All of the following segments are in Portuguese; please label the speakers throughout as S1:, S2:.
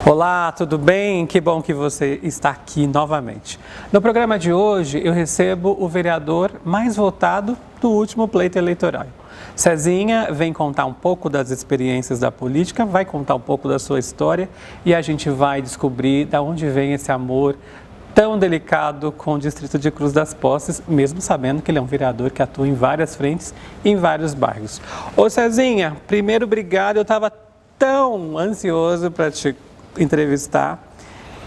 S1: Olá, tudo bem? Que bom que você está aqui novamente. No programa de hoje, eu recebo o vereador mais votado do último pleito eleitoral. Cezinha vem contar um pouco das experiências da política, vai contar um pouco da sua história e a gente vai descobrir de onde vem esse amor tão delicado com o distrito de Cruz das Posses, mesmo sabendo que ele é um vereador que atua em várias frentes e em vários bairros. Ô Cezinha, primeiro obrigado, eu estava tão ansioso para te entrevistar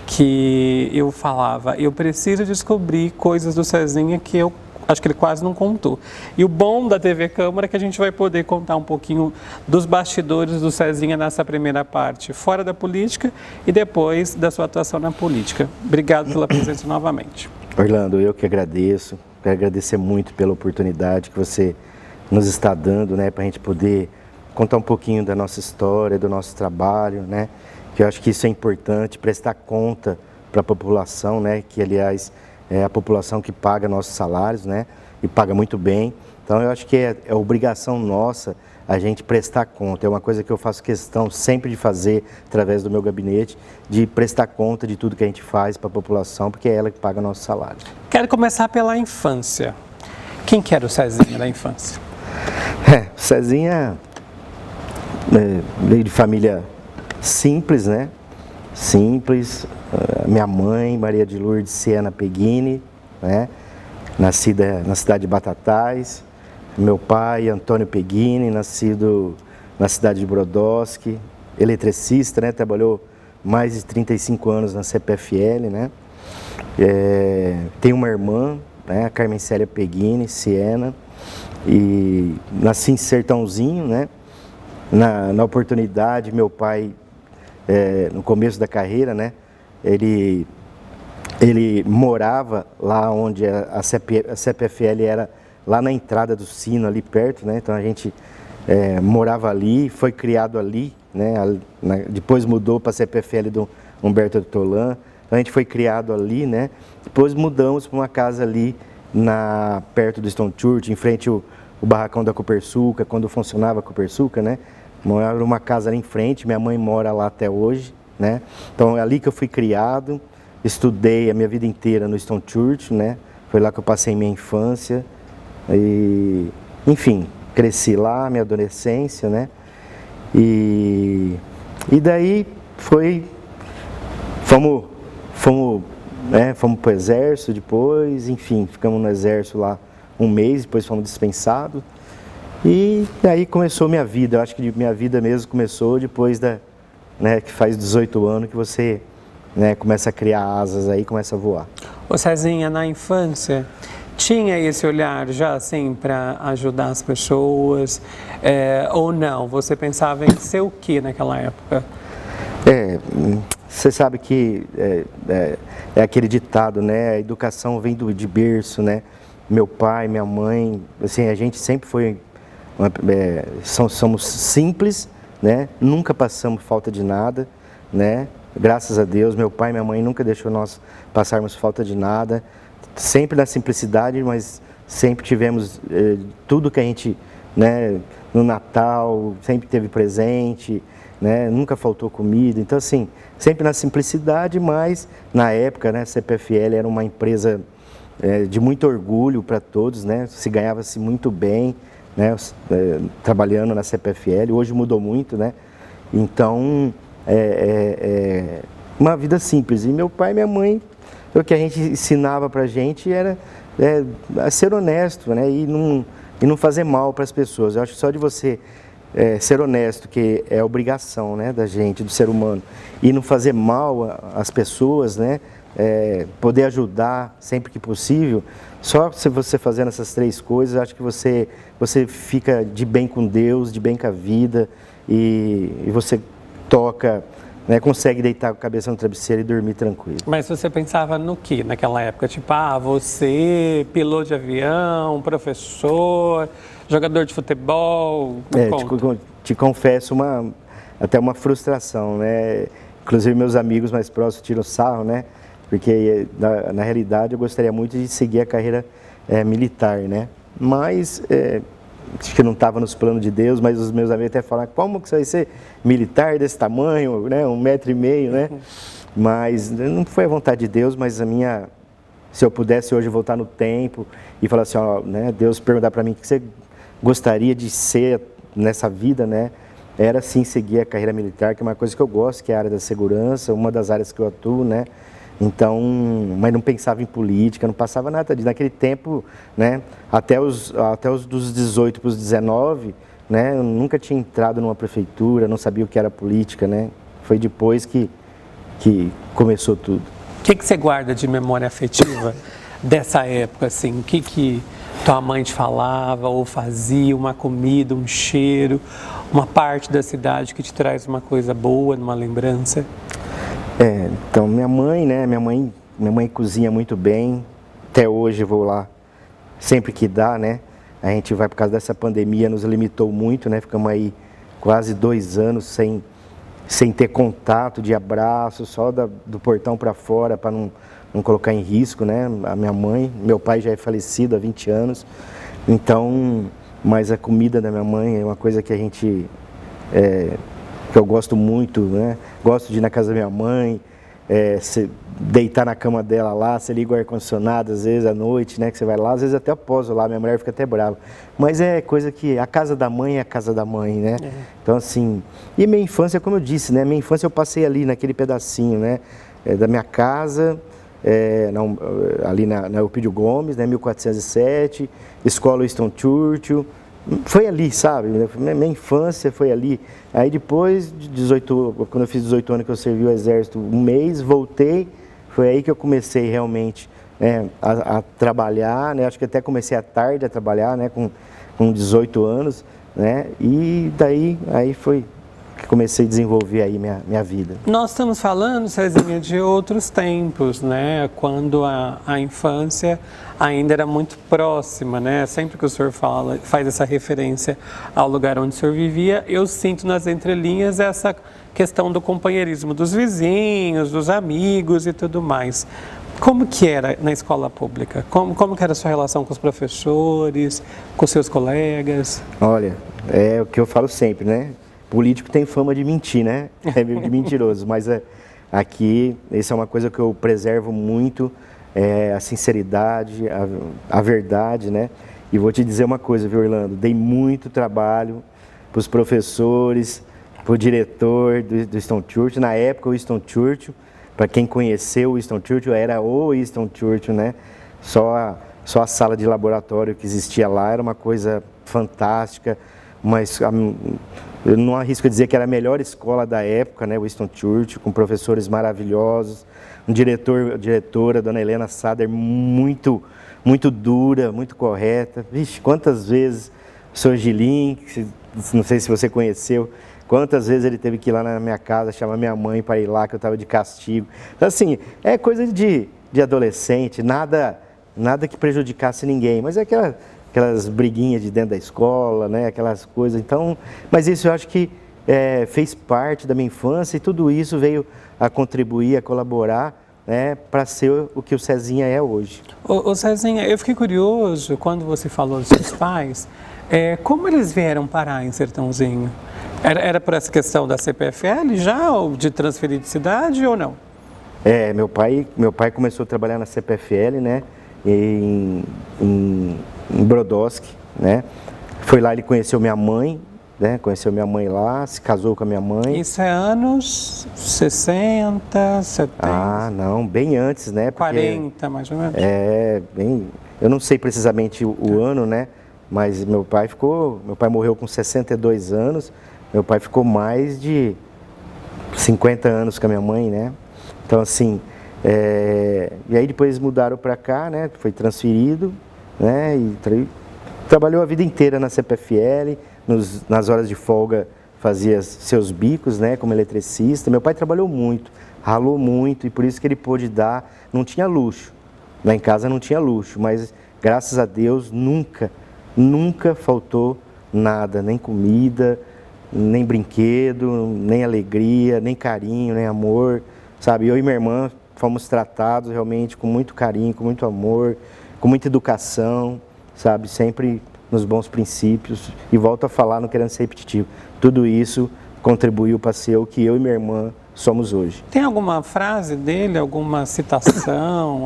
S1: que eu falava, eu preciso descobrir coisas do Cezinha que eu acho que ele quase não contou. E o bom da TV Câmara é que a gente vai poder contar um pouquinho dos bastidores do Cezinha nessa primeira parte, fora da política e depois da sua atuação na política. Obrigado pela presença novamente.
S2: Orlando, eu que agradeço, quero agradecer muito pela oportunidade que você nos está dando, né, para a gente poder contar um pouquinho da nossa história, do nosso trabalho, né, que eu acho que isso é importante, prestar conta para a população, né, que aliás é a população que paga nossos salários, né, e paga muito bem. Então eu acho que é obrigação nossa a gente prestar conta, é uma coisa que eu faço questão sempre de fazer através do meu gabinete, de prestar conta de tudo que a gente faz para a população, porque é ela que paga nossos salários.
S1: Quero começar pela infância. Quem que era o Cezinha da infância?
S2: O Cezinha veio de família simples, né? Simples. Minha mãe, Maria de Lourdes Siena Peghini, né? Nascida na cidade de Batatais. Meu pai, Antônio Peghini, nascido na cidade de Brodowski, eletricista, né? Trabalhou mais de 35 anos na CPFL, né? Tem uma irmã, né? A Carmen Célia Peghini, Siena, e nasci em Sertãozinho, né? Na oportunidade, meu pai, no começo da carreira, né, ele morava lá onde a CPFL era, lá na entrada do Sino, ali perto, né, então a gente morava ali, foi criado ali, né, depois mudou para a CPFL do Humberto de Tolan, então a gente foi criado ali, né, depois mudamos para uma casa ali perto do Stone Church, em frente o barracão da Copersuca, quando funcionava a Copersuca, né? Morava numa casa ali em frente, minha mãe mora lá até hoje, né? Então é ali que eu fui criado, estudei a minha vida inteira no Stone Church, né? Foi lá que eu passei minha infância e, enfim, cresci lá, minha adolescência, né? E daí fomos pro exército depois, enfim, ficamos no exército lá um mês, depois fomos dispensados. E aí começou minha vida, eu acho que minha vida mesmo começou depois que faz 18 anos que você, né, começa a criar asas aí, começa a voar.
S1: Ô Cezinha, na infância, tinha esse olhar já assim para ajudar as pessoas ou não? Você pensava em ser o que naquela época?
S2: Você sabe que é aquele ditado, né, a educação vem de berço, né? Meu pai, minha mãe, assim, a gente sempre foi, somos simples, né? Nunca passamos falta de nada, né? Graças a Deus, meu pai e minha mãe nunca deixou nós passarmos falta de nada, sempre na simplicidade, mas sempre tivemos tudo que a gente, né, no Natal, sempre teve presente, né? Nunca faltou comida, então assim, sempre na simplicidade, mas na época, né, a CPFL era uma empresa de muito orgulho para todos, né? Se ganhava-se muito bem, né? Trabalhando na CPFL, hoje mudou muito, né? Então, uma vida simples. E meu pai e minha mãe, o que a gente ensinava para a gente era a ser honesto, né? E não fazer mal para as pessoas. Eu acho que só de você ser honesto, que é obrigação, né, da gente, do ser humano, e não fazer mal às pessoas, né? Poder ajudar sempre que possível, só se você fazendo essas três coisas, acho que você fica de bem com Deus, de bem com a vida, e você toca, né, consegue deitar com a cabeça no travesseiro e dormir tranquilo.
S1: Mas você pensava no que naquela época? Tipo, você, piloto de avião, professor, jogador de futebol?
S2: Te confesso até uma frustração, né? Inclusive meus amigos mais próximos tiram sarro, né? porque na realidade eu gostaria muito de seguir a carreira militar, né? Mas acho que não estava nos planos de Deus, mas os meus amigos até falaram, como que você vai ser militar desse tamanho, né? 1,5 m, né? Mas não foi a vontade de Deus, mas se eu pudesse hoje voltar no tempo e falar assim, ó, né? Deus perguntar para mim o que você gostaria de ser nessa vida, né? Era sim seguir a carreira militar, que é uma coisa que eu gosto, que é a área da segurança, uma das áreas que eu atuo, né? Então, mas não pensava em política, não passava nada disso. Naquele tempo, né, até os dos 18 para os 19, né, eu nunca tinha entrado numa prefeitura, não sabia o que era política, né? Foi depois que começou tudo.
S1: O que você guarda de memória afetiva dessa época, assim? O que tua mãe te falava ou fazia, uma comida, um cheiro, uma parte da cidade que te traz uma coisa boa, uma lembrança?
S2: Então minha mãe, né? Minha mãe cozinha muito bem. Até hoje eu vou lá sempre que dá, né? A gente vai por causa dessa pandemia, nos limitou muito, né? Ficamos aí quase 2 anos sem ter contato de abraço, só do portão para fora, para não colocar em risco, né? A minha mãe, meu pai já é falecido há 20 anos, então, mas a comida da minha mãe é uma coisa que a gente que eu gosto muito, né? Gosto de ir na casa da minha mãe, deitar na cama dela lá, você liga o ar-condicionado às vezes à noite, né? Que você vai lá, às vezes até eu poso lá, minha mulher fica até brava. Mas é coisa que a casa da mãe é a casa da mãe, né? Então assim, e minha infância, como eu disse, né? Minha infância eu passei ali naquele pedacinho, né? Da minha casa, ali na Eupídio Gomes, né? 1407, Escola Winston Churchill. Foi ali, sabe? Minha infância foi ali. Aí depois de 18, quando eu fiz 18 anos que eu servi o exército, 1 mês, voltei, foi aí que eu comecei realmente a trabalhar, né? Acho que até comecei à tarde a trabalhar, né? Com 18 anos, né? E daí aí foi que comecei a desenvolver aí minha vida.
S1: Nós estamos falando, Cezinha, de outros tempos, né? Quando a infância ainda era muito próxima, né? Sempre que o senhor faz essa referência ao lugar onde o senhor vivia, eu sinto nas entrelinhas essa questão do companheirismo dos vizinhos, dos amigos e tudo mais. Como que era na escola pública? Como que era a sua relação com os professores, com seus colegas?
S2: Olha, é o que eu falo sempre, né? Político tem fama de mentir, né? De mentiroso, mas aqui, isso é uma coisa que eu preservo muito, a sinceridade, a verdade, né? E vou te dizer uma coisa, viu, Orlando? Dei muito trabalho para os professores, para o diretor do Winston Churchill. Na época, o Winston Churchill, para quem conheceu o Winston Churchill, era o Winston Churchill, né? Só a sala de laboratório que existia lá era uma coisa fantástica, mas eu não arrisco a dizer que era a melhor escola da época, né, Winston Churchill, com professores maravilhosos, diretora, dona Helena Sader, muito dura, muito correta. Vixe, quantas vezes o senhor Gilim, não sei se você conheceu, quantas vezes ele teve que ir lá na minha casa, chamar minha mãe para ir lá, que eu estava de castigo. Então, assim, é coisa de adolescente, nada que prejudicasse ninguém, mas é aquelas briguinhas de dentro da escola, né? Aquelas coisas. Então, mas isso eu acho que fez parte da minha infância e tudo isso veio a contribuir, a colaborar, né? Para ser o que o Cezinha é hoje.
S1: Ô Cezinha, eu fiquei curioso quando você falou dos seus pais, como eles vieram parar em Sertãozinho? Era por essa questão da CPFL já, ou de transferir de cidade ou não?
S2: Meu pai começou a trabalhar na CPFL, né? Em Brodowski, né? Foi lá, ele conheceu minha mãe, né? Conheceu minha mãe lá, se casou com a minha mãe.
S1: Isso é anos 60, 70?
S2: Ah, não, bem antes, né?
S1: Porque 40, mais ou menos.
S2: Eu não sei precisamente o ano, né? Mas meu pai morreu com 62 anos, meu pai ficou mais de 50 anos com a minha mãe, né? Então, assim, e aí depois mudaram para cá, né? Foi transferido, né? E trabalhou a vida inteira na CPFL, nas horas de folga fazia seus bicos, né? Como eletricista. Meu pai trabalhou muito, ralou muito, e por isso que ele pôde dar, não tinha luxo, lá em casa não tinha luxo, mas graças a Deus nunca faltou nada, nem comida, nem brinquedo, nem alegria, nem carinho, nem amor, sabe? Eu e minha irmã fomos tratados realmente com muito carinho, com muito amor, com muita educação, sabe? Sempre nos bons princípios. E volto a falar, não querendo ser repetitivo, tudo isso contribuiu para ser o que eu e minha irmã somos hoje.
S1: Tem alguma frase dele, alguma citação,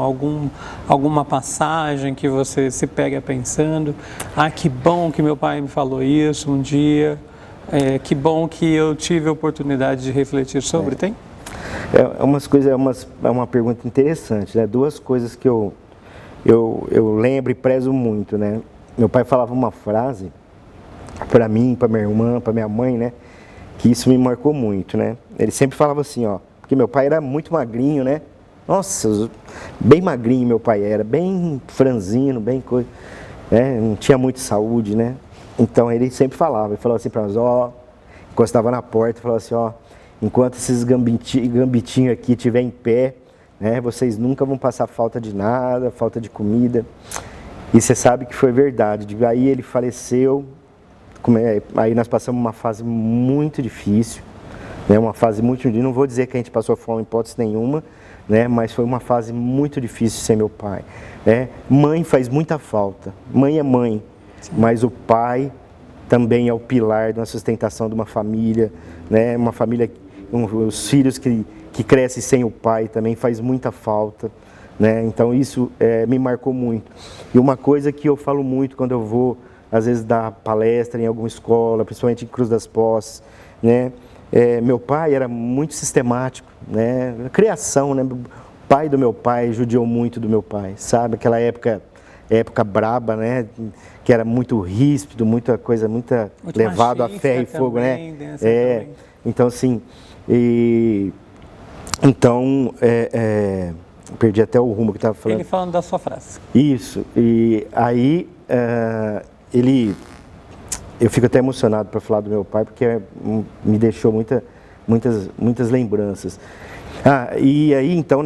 S1: alguma passagem que você se pega pensando? Ah, que bom que meu pai me falou isso um dia, que bom que eu tive a oportunidade de refletir sobre, tem?
S2: É uma pergunta interessante, né? Duas coisas que eu lembro e prezo muito, né? Meu pai falava uma frase para mim, para minha irmã, para minha mãe, né? Que isso me marcou muito, né? Ele sempre falava assim, ó, porque meu pai era muito magrinho, né? Nossa, bem magrinho meu pai era, bem franzino, bem coisa, né? Não tinha muita saúde, né? Então ele sempre falava assim para nós, ó, encostava na porta e falava assim, ó, enquanto esses gambitinhos aqui estiver em pé, né? Vocês nunca vão passar falta de nada, falta de comida. E você sabe que foi verdade. Aí ele faleceu. Aí nós passamos uma fase muito difícil, né? Uma fase muito difícil. Não vou dizer que a gente passou fome em hipótese nenhuma, né? Mas foi uma fase muito difícil sem meu pai, né? Mãe faz muita falta. Mãe é mãe, sim, mas o pai também é o pilar da sustentação de uma família, né? Uma família, os filhos que crescem sem o pai também faz muita falta, né? Então isso me marcou muito. E uma coisa que eu falo muito quando eu vou às vezes dar palestra em alguma escola, principalmente em Cruz das Posses, né? Meu pai era muito sistemático, né? A criação, né? O pai do meu pai judiou muito do meu pai, sabe? Aquela época braba, né? Que era muito ríspido, muita coisa, muito levado a ferro e fogo,
S1: também,
S2: né? Então assim, perdi até o rumo que estava falando.
S1: Ele falando da sua frase.
S2: Isso, e aí eu fico até emocionado para falar do meu pai, porque me deixou muitas lembranças. E aí então,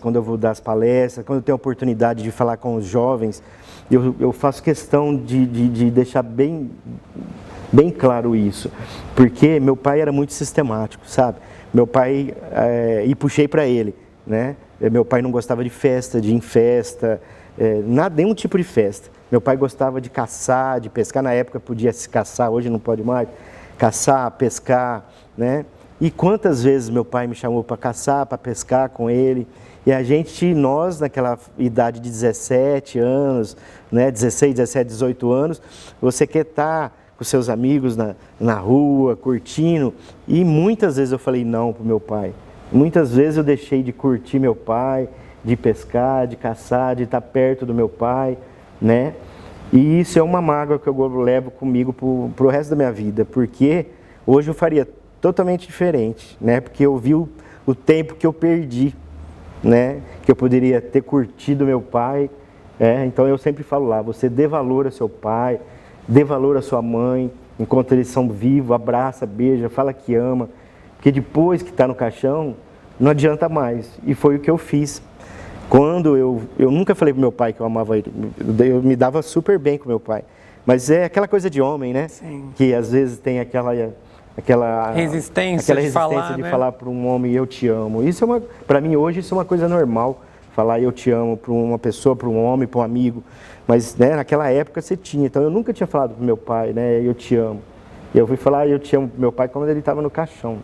S2: quando eu vou dar as palestras, quando eu tenho a oportunidade de falar com os jovens, eu faço questão de deixar bem claro isso, porque meu pai era muito sistemático, sabe? Meu pai, e puxei para ele, né? Meu pai não gostava de festa, de ir em festa, nenhum tipo de festa. Meu pai gostava de caçar, de pescar. Na época podia se caçar, hoje não pode mais. Caçar, pescar, né? E quantas vezes meu pai me chamou para caçar, para pescar com ele. E nós naquela idade de 17 anos, né? 16, 17, 18 anos, você quer estar com seus amigos na rua, curtindo. E muitas vezes eu falei não para o meu pai. Muitas vezes eu deixei de curtir meu pai, de pescar, de caçar, de estar perto do meu pai, né? E isso é uma mágoa que eu levo comigo pro resto da minha vida, porque hoje eu faria totalmente diferente, né? Porque eu vi o tempo que eu perdi, né? Que eu poderia ter curtido meu pai, então eu sempre falo lá, você dê valor ao seu pai, dê valor à sua mãe, enquanto eles são vivos, abraça, beija, fala que ama, porque depois que está no caixão, não adianta mais. E foi o que eu fiz. Quando eu nunca falei pro meu pai que eu amava ele, eu me dava super bem com meu pai. Mas é aquela coisa de homem, né?
S1: Sim.
S2: Que às vezes tem aquela
S1: resistência de
S2: falar para um homem eu te amo. Isso para mim hoje isso é uma coisa normal, falar eu te amo para uma pessoa, para um homem, para um amigo. Mas né, naquela época você tinha. Então eu nunca tinha falado pro meu pai, né, eu te amo. E eu fui falar eu te amo pro meu pai quando ele estava no caixão.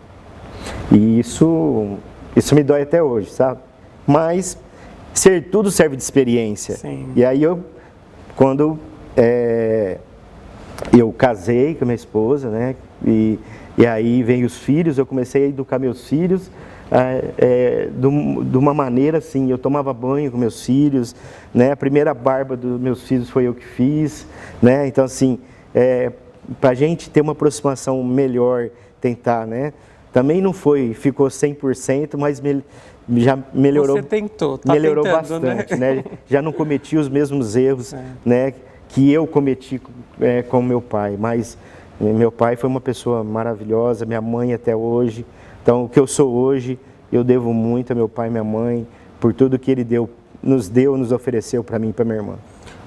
S2: E isso me dói até hoje, sabe? Mas tudo serve de experiência.
S1: Sim.
S2: E aí quando eu casei com a minha esposa, né? E aí veio os filhos, eu comecei a educar meus filhos de uma maneira assim, eu tomava banho com meus filhos, né? A primeira barba dos meus filhos foi eu que fiz, né? Então assim, para a gente ter uma aproximação melhor, tentar, né? Também não ficou 100%, mas já melhorou.
S1: Você tentou,
S2: melhorou
S1: tentando,
S2: bastante, né? Já não cometi os mesmos erros, né? Que eu cometi com meu pai, mas meu pai foi uma pessoa maravilhosa, minha mãe até hoje. Então, o que eu sou hoje, eu devo muito a meu pai e minha mãe, por tudo que ele nos ofereceu para mim e para minha irmã.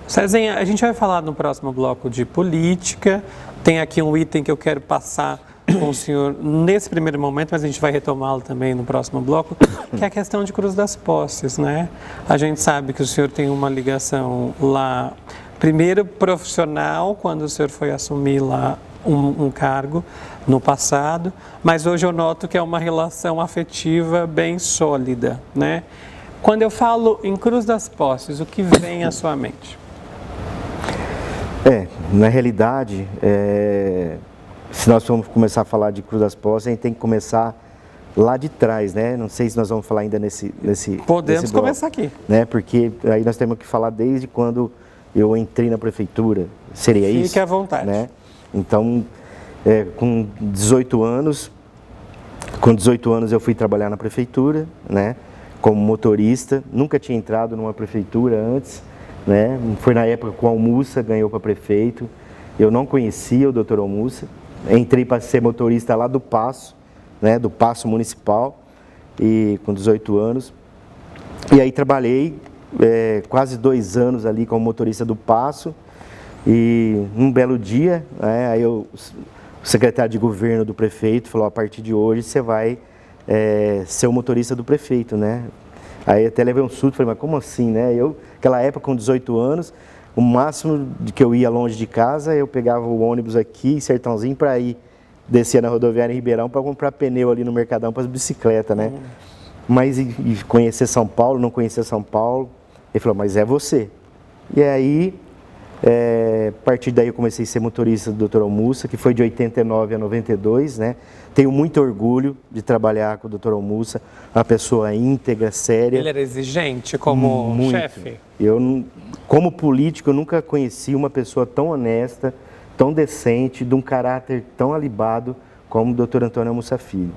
S1: Cezinha, a gente vai falar no próximo bloco de política. Tem aqui um item que eu quero passar com o senhor nesse primeiro momento, mas a gente vai retomá-lo também no próximo bloco, que é a questão de Cruz das Posses, né? A gente sabe que o senhor tem uma ligação lá, primeiro profissional, quando o senhor foi assumir lá um cargo no passado, mas hoje eu noto que é uma relação afetiva bem sólida, né? Quando eu falo em Cruz das Posses, o que vem à sua mente?
S2: Na realidade, se nós formos começar a falar de Cruz das Posses, a gente tem que começar lá de trás, né? Não sei se nós vamos falar ainda nesse
S1: Podemos
S2: bloco,
S1: começar aqui.
S2: né? Porque aí nós temos que falar desde quando eu entrei na prefeitura, seria isso?
S1: Fique à vontade.
S2: Né? Então, com 18 anos eu fui trabalhar na prefeitura, né? Como motorista, nunca tinha entrado numa prefeitura antes, né? Foi na época que o Almussa ganhou para prefeito, eu não conhecia o Dr. Almussa, entrei para ser motorista lá do Paço, né? Do Paço Municipal, e com 18 anos, e aí trabalhei quase 2 anos ali como motorista do Paço, e um belo dia, né? Aí o secretário de governo do prefeito falou: a partir de hoje você vai ser o motorista do prefeito, né? Aí até levei um susto, falei: mas como assim, né? Eu, naquela época, com 18 anos, o máximo de que eu ia longe de casa, eu pegava o ônibus aqui, em Sertãozinho, para ir, descia na rodoviária em Ribeirão para comprar pneu ali no Mercadão para as bicicletas, né? Mas e conhecer São Paulo, não conhecer São Paulo. Ele falou: mas é você. E aí, a partir daí eu comecei a ser motorista do Dr. Almussa, que foi de 89 a 92, né? Tenho muito orgulho de trabalhar com o Dr. Almussa, uma pessoa íntegra, séria.
S1: Ele era exigente como chefe?
S2: Eu, como político, eu nunca conheci uma pessoa tão honesta, tão decente, de um caráter tão alibado como o Dr. Antônio Almussa Filho.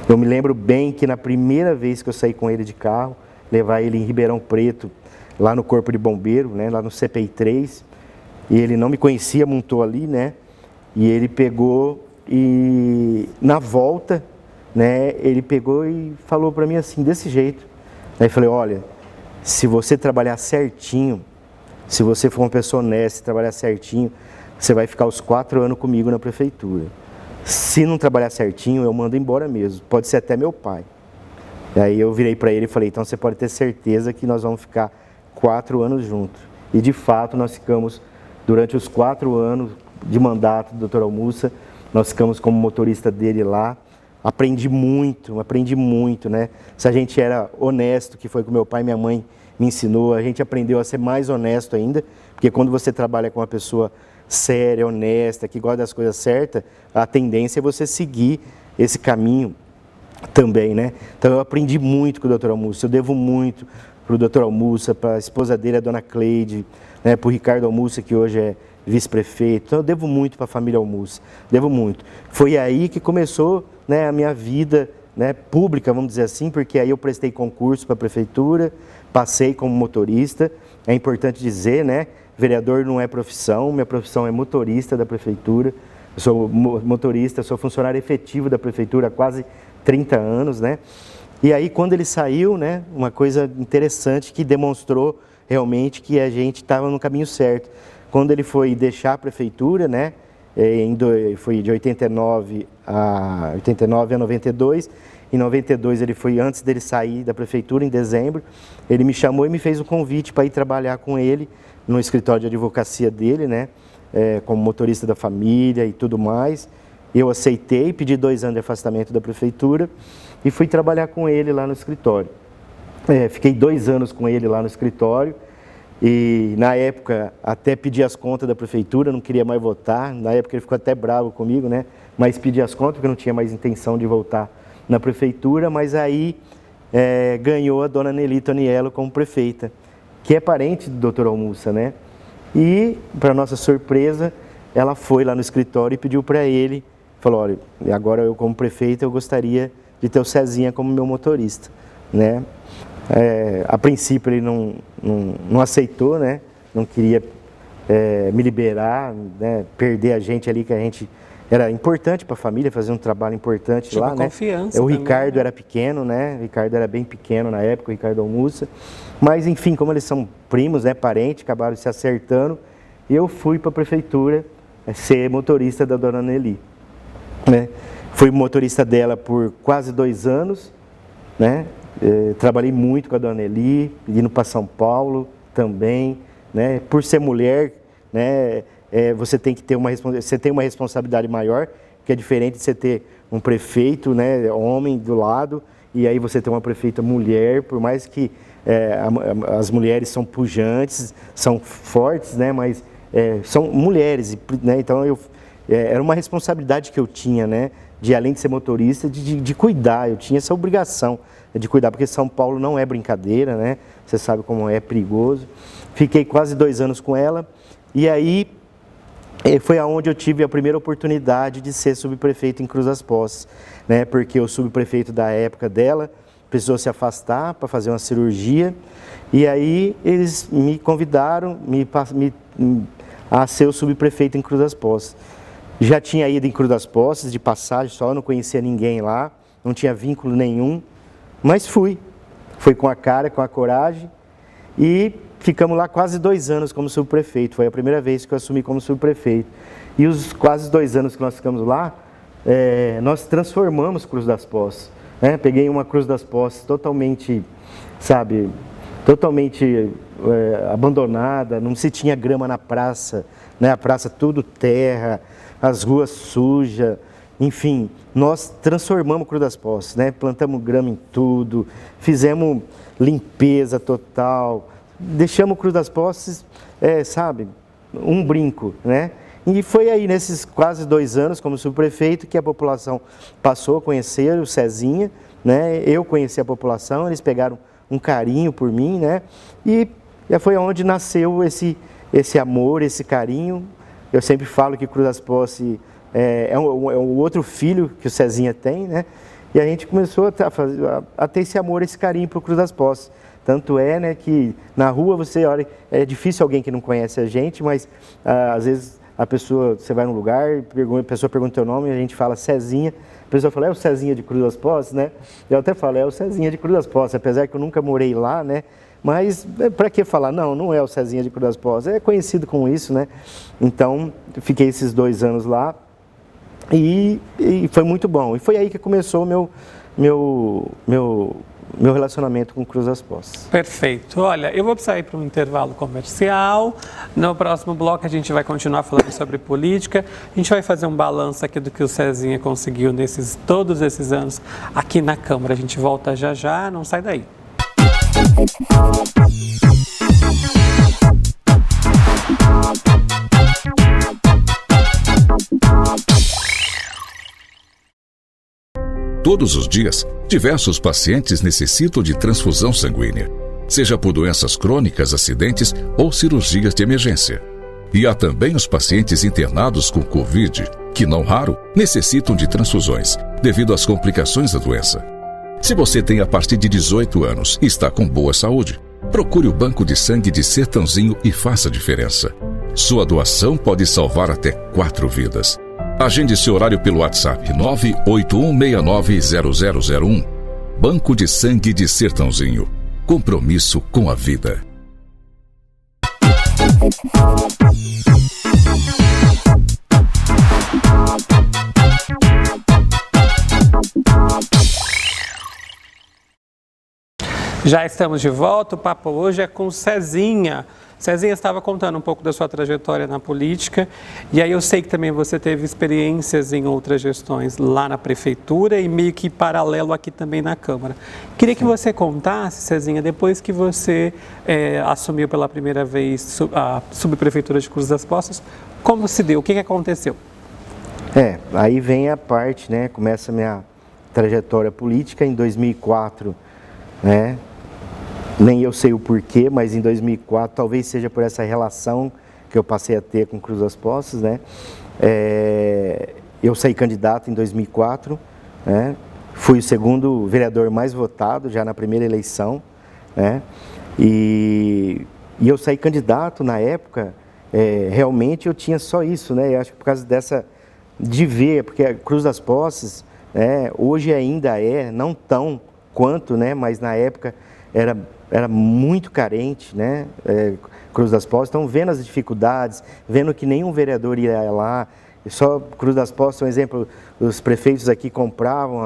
S2: Eu me lembro bem que na primeira vez que eu saí com ele de carro, levar ele em Ribeirão Preto, lá no Corpo de Bombeiro, né, lá no CPI 3, e ele não me conhecia, montou ali, né, e ele pegou e na volta, né, ele pegou e falou para mim assim, desse jeito. Aí eu falei: olha, se você trabalhar certinho, se você for uma pessoa honesta e trabalhar certinho, você vai ficar os 4 anos comigo na prefeitura. Se não trabalhar certinho, eu mando embora mesmo, pode ser até meu pai. E aí eu virei para ele e falei: então você pode ter certeza que nós vamos ficar 4 anos juntos. E de fato nós ficamos, durante os 4 anos de mandato do Dr. Almussa, nós ficamos como motorista dele lá. Aprendi muito, né? Se a gente era honesto, que foi o que meu pai e minha mãe me ensinou, a gente aprendeu a ser mais honesto ainda, porque quando você trabalha com uma pessoa séria, honesta, que gosta das coisas certas, a tendência é você seguir esse caminho também, né? Então eu aprendi muito com o Dr. Almussa, eu devo muito para o Dr. Almussa, para a esposa dele, a dona Cleide, né? Para o Ricardo Almussa, que hoje é vice-prefeito. Então eu devo muito para a família Almussa, devo muito. Foi aí que começou, né, a minha vida, né, pública, vamos dizer assim, porque aí eu prestei concurso para a prefeitura, passei como motorista. É importante dizer, né, vereador não é profissão, minha profissão é motorista da prefeitura. Eu sou motorista, sou funcionário efetivo da prefeitura há quase 30 anos, né? E aí quando ele saiu, né, uma coisa interessante que demonstrou realmente que a gente estava no caminho certo. Quando ele foi deixar a prefeitura, né, foi de 89 a 92, em 92 ele foi, antes dele sair da prefeitura, em dezembro, ele me chamou e me fez o convite para ir trabalhar com ele no escritório de advocacia dele, né, como motorista da família e tudo mais. Eu aceitei, pedi 2 anos de afastamento da prefeitura e fui trabalhar com ele lá no escritório. Fiquei 2 anos com ele lá no escritório e na época até pedi as contas da prefeitura, não queria mais votar. Na época ele ficou até bravo comigo, né? Mas pedi as contas porque eu não tinha mais intenção de voltar na prefeitura. Mas aí ganhou a dona Nelly Toniello como prefeita, que é parente do Dr. Almussa, né? E, para nossa surpresa, ela foi lá no escritório e pediu para ele, falou: olha, agora eu como prefeita eu gostaria de ter o Cezinha como meu motorista, né? A princípio ele não aceitou, né? Não queria me liberar, né? Perder a gente ali, que a gente era importante para a família, fazer um trabalho importante lá, né?
S1: Confiança
S2: o
S1: também,
S2: Ricardo
S1: né?
S2: Era pequeno, né? O Ricardo era bem pequeno na época, o Ricardo Almussa. Mas enfim, como eles são primos, né? Parentes, acabaram se acertando. E eu fui para a prefeitura ser motorista da dona Nelly. né? Fui motorista dela por quase 2 anos, né? Trabalhei muito com a Dona Eli, indo para São Paulo também, né? Por ser mulher, né? Você tem que ter uma responsabilidade maior, que é diferente de você ter um prefeito, né, homem do lado, e aí você tem uma prefeita mulher, por mais que as mulheres são pujantes, são fortes, né, mas são mulheres, né? Então era uma responsabilidade que eu tinha, né, de além de ser motorista, de cuidar. Eu tinha essa obrigação de cuidar, porque São Paulo não é brincadeira, né? Você sabe como é perigoso. Fiquei quase 2 anos com ela, e aí foi aonde eu tive a primeira oportunidade de ser subprefeito em Cruz das Posses, né? Porque o subprefeito da época dela precisou se afastar para fazer uma cirurgia, e aí eles me convidaram a ser o subprefeito em Cruz das Posses. Já tinha ido em Cruz das Posses de passagem só, não conhecia ninguém lá, não tinha vínculo nenhum, mas fui com a cara, com a coragem, e ficamos lá quase 2 anos como subprefeito. Foi a primeira vez que eu assumi como subprefeito. E os quase 2 anos que nós ficamos lá, nós transformamos Cruz das Posses, né? Peguei uma Cruz das Posses totalmente, sabe, totalmente abandonada, não se tinha grama na praça, né? A praça tudo terra, as ruas sujas, enfim, nós transformamos Cruz das Posses, né? Plantamos grama em tudo, fizemos limpeza total, deixamos Cruz das Posses, sabe, um brinco, né? E foi aí nesses quase 2 anos como subprefeito que a população passou a conhecer o Cezinha, né? Eu conheci a população, eles pegaram um carinho por mim, né? E foi onde nasceu esse amor, esse carinho. Eu sempre falo que Cruz das Posses é um outro filho que o Cezinha tem, né? E a gente começou a ter esse amor, esse carinho por Cruz das Posses. Tanto né, que na rua você olha, é difícil alguém que não conhece a gente, mas às vezes você vai num lugar, a pessoa pergunta o teu nome e a gente fala Cezinha, a pessoa fala, é o Cezinha de Cruz das Posses, né? Eu até falo, é o Cezinha de Cruz das Posses, apesar que eu nunca morei lá, né? Mas para que falar? Não é o Cezinha de Cruz das Posses, é conhecido com isso, né? Então, fiquei esses 2 anos lá e foi muito bom. E foi aí que começou o meu relacionamento com Cruz das Posses.
S1: Perfeito. Olha, eu vou sair para um intervalo comercial. No próximo bloco a gente vai continuar falando sobre política. A gente vai fazer um balanço aqui do que o Cezinha conseguiu todos esses anos aqui na Câmara. A gente volta já já, não sai daí.
S3: Todos os dias, diversos pacientes necessitam de transfusão sanguínea, seja por doenças crônicas, acidentes ou cirurgias de emergência. E há também os pacientes internados com Covid, que não raro necessitam de transfusões, devido às complicações da doença. Se você tem a partir de 18 anos e está com boa saúde, procure o Banco de Sangue de Sertãozinho e faça a diferença. Sua doação pode salvar até 4 vidas. Agende seu horário pelo WhatsApp 981690001. Banco de Sangue de Sertãozinho. Compromisso com a vida.
S1: Já estamos de volta, o papo hoje é com o Cezinha. Cezinha estava contando um pouco da sua trajetória na política, e aí eu sei que também você teve experiências em outras gestões lá na prefeitura e meio que paralelo aqui também na Câmara. Queria que você contasse, Cezinha, depois que você assumiu pela primeira vez a subprefeitura de Cruz das Posses, como se deu, o que aconteceu?
S2: Aí vem a parte, né, começa a minha trajetória política em 2004, né? Nem eu sei o porquê, mas em 2004, talvez seja por essa relação que eu passei a ter com Cruz das Posses, né? Eu saí candidato em 2004, né? Fui o segundo vereador mais votado já na primeira eleição, né? E eu saí candidato na época, realmente eu tinha só isso, né? Eu acho que por causa de ver, porque a Cruz das Posses, hoje ainda não tão quanto, né? Mas na época era muito carente, né? Cruz das Posses. Então, vendo as dificuldades, vendo que nenhum vereador ia lá, Só Cruz das Posses, um exemplo, os prefeitos aqui compravam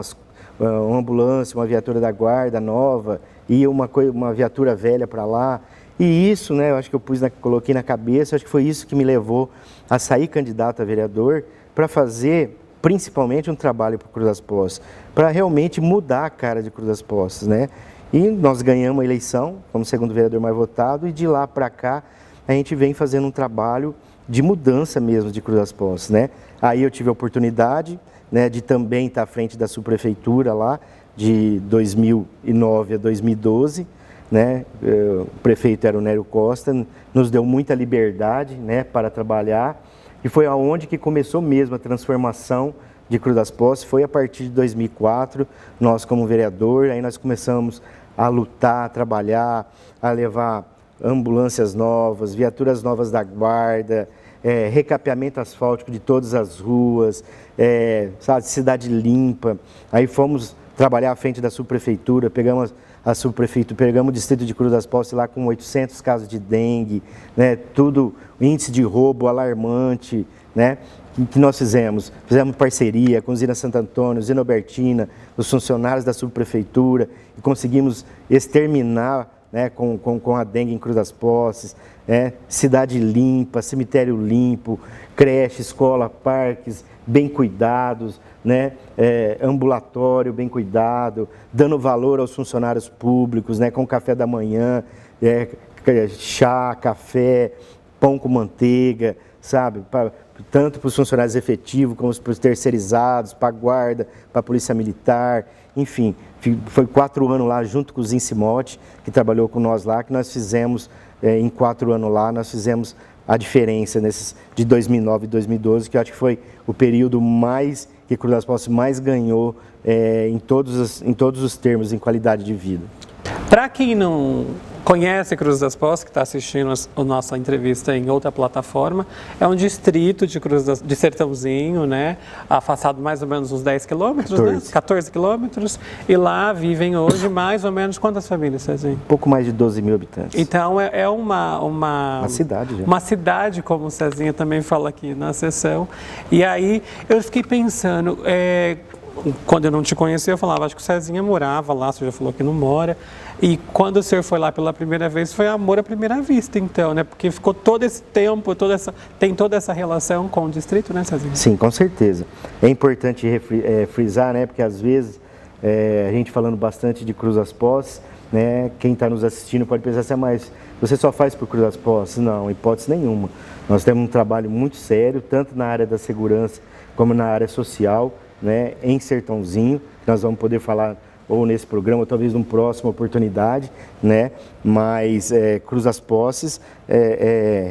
S2: uma ambulância, uma viatura da guarda nova, ia uma viatura velha para lá. E isso, né, eu acho que coloquei na cabeça, acho que foi isso que me levou a sair candidato a vereador, para fazer principalmente um trabalho para Cruz das Posses, para realmente mudar a cara de Cruz das Posses, né? E nós ganhamos a eleição como segundo vereador mais votado, e de lá para cá a gente vem fazendo um trabalho de mudança mesmo de Cruz das Posses, né? Aí eu tive a oportunidade, né, de também estar à frente da subprefeitura lá, de 2009 a 2012, né? O prefeito era o Nério Costa, nos deu muita liberdade, né, para trabalhar, e foi aonde que começou mesmo a transformação de Cruz das Posses. Foi a partir de 2004, nós como vereador, aí nós começamos a lutar, a trabalhar, a levar ambulâncias novas, viaturas novas da guarda, recapeamento asfáltico de todas as ruas, sabe, cidade limpa. Aí fomos trabalhar à frente da subprefeitura, pegamos o distrito de Cruz das Posses lá com 800 casos de dengue, né, tudo, índice de roubo alarmante, né, que nós fizemos parceria com Usina Santo Antônio, Usina Albertina, os funcionários da subprefeitura, e conseguimos exterminar, né, com a dengue em Cruz das Posses, cidade limpa, cemitério limpo, creche, escola, parques bem cuidados, né, ambulatório bem cuidado, dando valor aos funcionários públicos, né, com café da manhã, chá, café, pão com manteiga, sabe, tanto para os funcionários efetivos como para os terceirizados, para a guarda, para a polícia militar, enfim, foi 4 anos lá junto com o Zincimote, que trabalhou com nós lá, que nós fizemos, em 4 anos lá, nós fizemos a diferença de 2009 e 2012, que eu acho que foi o período que Cruz das Posses mais ganhou em todos os termos, em qualidade de vida.
S1: Para quem não conhece Cruz das Posses, que está assistindo a nossa entrevista em outra plataforma, é um distrito de Sertãozinho, né? Afastado mais ou menos uns 10 quilômetros, 14. Né? 14 quilômetros, e lá vivem hoje mais ou menos quantas famílias, Cezinha?
S2: Um pouco mais de 12 mil habitantes.
S1: Então é uma
S2: cidade já.
S1: Uma cidade, como o Cezinha também fala aqui na sessão. E aí eu fiquei pensando, quando eu não te conhecia, eu falava, acho que o Cezinha morava lá, você já falou que não mora. E quando o senhor foi lá pela primeira vez, foi amor à primeira vista, então, né? Porque ficou todo esse tempo, tem toda essa relação com o distrito, né, Cezinha?
S2: Sim, com certeza. É importante frisar, né? Porque às vezes, a gente falando bastante de Cruz das Posses, né? Quem está nos assistindo pode pensar assim, mas você só faz por Cruz das Posses? Não, hipótese nenhuma. Nós temos um trabalho muito sério, tanto na área da segurança como na área social, né? Em Sertãozinho, que nós vamos poder falar ou nesse programa, ou talvez numa próxima oportunidade, né? Mas Cruz das Posses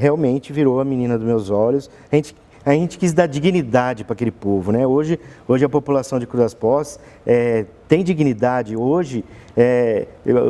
S2: realmente virou a menina dos meus olhos. A gente quis dar dignidade para aquele povo, né? Hoje a população de Cruz das Posses tem dignidade. Hoje,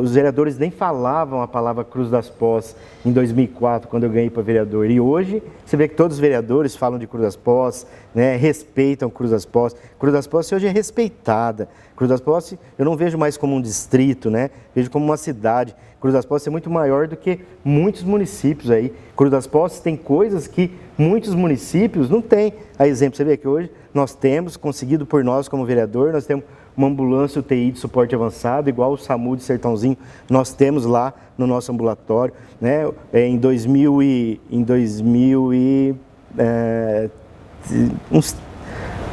S2: os vereadores nem falavam a palavra Cruz das Posses em 2004, quando eu ganhei para vereador. E hoje, você vê que todos os vereadores falam de Cruz das Posses, né? Respeitam Cruz das Posses. Cruz das Posses hoje é respeitada. Cruz das Posses eu não vejo mais como um distrito, né? Vejo como uma cidade. Cruz das Posses é muito maior do que muitos municípios aí. Cruz das Posses tem coisas que muitos municípios não têm. A exemplo, você vê que hoje nós temos, conseguido por nós como vereador, nós temos uma ambulância UTI de suporte avançado, igual o SAMU de Sertãozinho, nós temos lá no nosso ambulatório, né?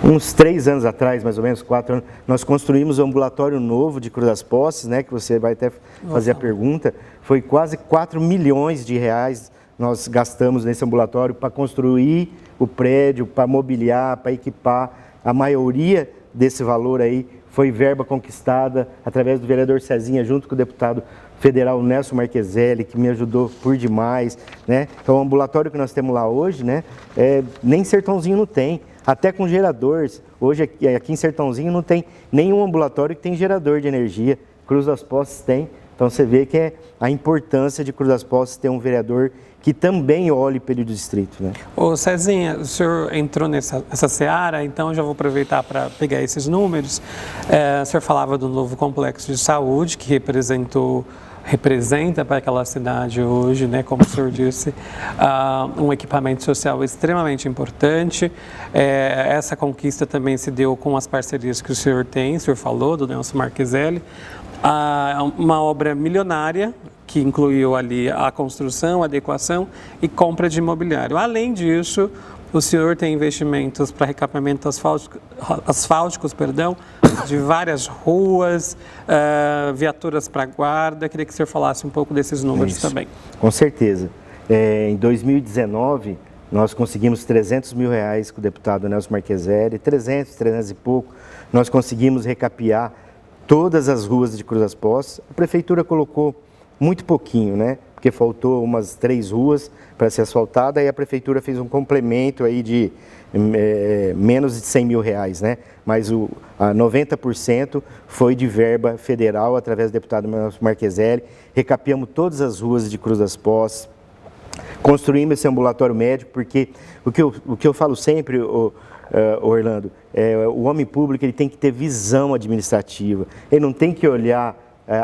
S2: Uns 3 anos atrás, mais ou menos, 4 anos, nós construímos um ambulatório novo de Cruz das Posses, né, que você vai até fazer a pergunta. Foi quase 4 milhões de reais nós gastamos nesse ambulatório para construir o prédio, para mobiliar, para equipar. A maioria desse valor aí foi verba conquistada através do vereador Cezinha, junto com o deputado federal Nelson Marqueselli, que me ajudou por demais, né? Então, o ambulatório que nós temos lá hoje, né, nem Sertãozinho não tem. Até com geradores. Hoje aqui em Sertãozinho não tem nenhum ambulatório que tem gerador de energia. Cruz das Posses tem. Então você vê que é a importância de Cruz das Posses ter um vereador que também olhe pelo distrito, né?
S1: Ô Cezinha, o senhor entrou nessa seara, então eu já vou aproveitar para pegar esses números. O senhor falava do novo complexo de saúde, que representou representa para aquela cidade hoje, né? Como o senhor disse, um equipamento social extremamente importante. Essa conquista também se deu com as parcerias que o senhor falou, do Nelson Marcheselli, uma obra milionária, que incluiu ali a construção, adequação e compra de imobiliário. Além disso, o senhor tem investimentos para recapeamento asfálticos, de várias ruas, viaturas para guarda. Queria que o senhor falasse um pouco desses números também.
S2: Com certeza. Em 2019, nós conseguimos R$300 mil com o deputado Nelson Marcheselli, 300 e pouco. Nós conseguimos recapear todas as ruas de Cruz das Posses. A prefeitura colocou muito pouquinho, né? Porque faltou umas 3 ruas para ser asfaltada, e a prefeitura fez um complemento aí de menos de R$100 mil, né? Mas 90% foi de verba federal, através do deputado Marcheselli. Recapeamos todas as ruas de Cruz das Posses, construímos esse ambulatório médico, porque o que eu falo sempre, Orlando, o homem público ele tem que ter visão administrativa, ele não tem que olhar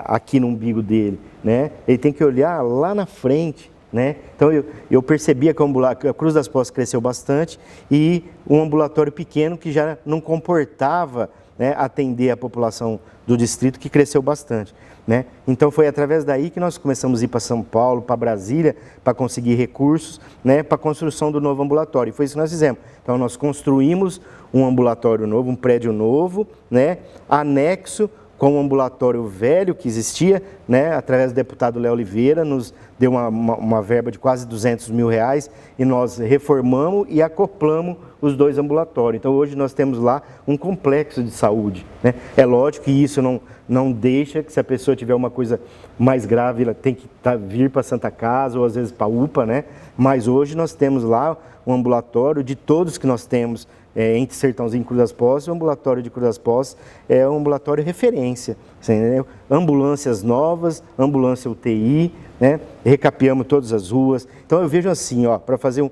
S2: aqui no umbigo dele, né? Ele tem que olhar lá na frente, né? Então eu percebia que a Cruz das Posses cresceu bastante e um ambulatório pequeno que já não comportava, né, atender a população do distrito, que cresceu bastante, né? Então foi através daí que nós começamos a ir para São Paulo, para Brasília, para conseguir recursos, né, para a construção do novo ambulatório. E foi isso que nós fizemos. Então nós construímos um ambulatório novo, um prédio novo, né, anexo com um ambulatório velho que existia, né, através do deputado Léo Oliveira, nos deu uma verba de quase R$200 mil, e nós reformamos e acoplamos os 2 ambulatórios. Então hoje nós temos lá um complexo de saúde, né? É lógico que isso não deixa que, se a pessoa tiver uma coisa mais grave, ela tem que vir para a Santa Casa ou às vezes para a UPA, né? Mas hoje nós temos lá um ambulatório de todos que nós temos entre Sertãozinho e Cruz das Posses. O ambulatório de Cruz das Posses é um ambulatório referência, entendeu? Ambulâncias novas, ambulância UTI, né? Recapeamos todas as ruas. Então eu vejo assim, para fazer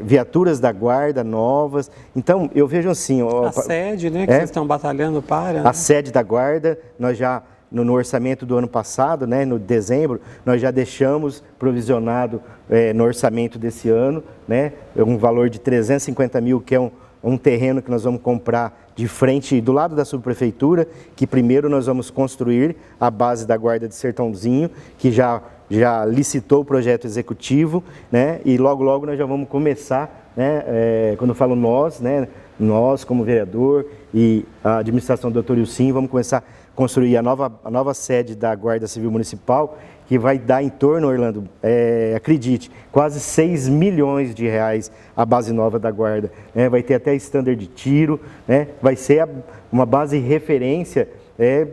S2: viaturas da guarda novas. Então eu vejo assim,
S1: a sede, né, que vocês estão batalhando para, né?
S2: A sede da guarda, nós já no orçamento do ano passado, né, no dezembro, nós já deixamos provisionado no orçamento desse ano, né, um valor de R$350 mil, que é um terreno que nós vamos comprar de frente, do lado da subprefeitura, que primeiro nós vamos construir a base da guarda de Sertãozinho, que já licitou o projeto executivo, né, e logo nós já vamos começar, né, quando eu falo nós, né, nós como vereador e a administração do Dr. Ilcim, vamos começar a construir a nova sede da Guarda Civil Municipal, que vai dar em torno, Orlando, acredite, quase R$6 milhões a base nova da Guarda, né? Vai ter até standard de tiro, né? Vai ser uma base referência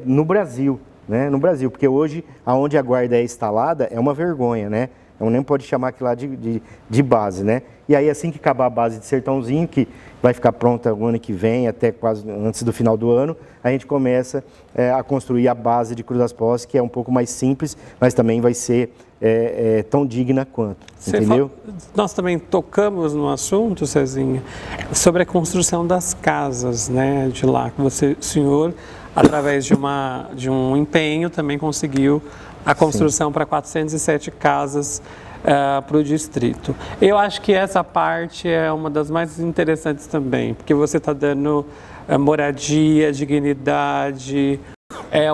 S2: no Brasil, né? No Brasil, porque hoje, aonde a Guarda é instalada, é uma vergonha, né? Então nem pode chamar aquilo lá de base, né? E aí, assim que acabar a base de Sertãozinho, que vai ficar pronta o ano que vem, até quase antes do final do ano, a gente começa a construir a base de Cruz das Posses, que é um pouco mais simples, mas também vai ser tão digna quanto, entendeu?
S1: Nós também tocamos no assunto, Cezinha, sobre a construção das casas, né, de lá, que o senhor, através de um empenho, também conseguiu a construção para 407 casas para o distrito. Eu acho que essa parte é uma das mais interessantes também, porque você está dando moradia, dignidade,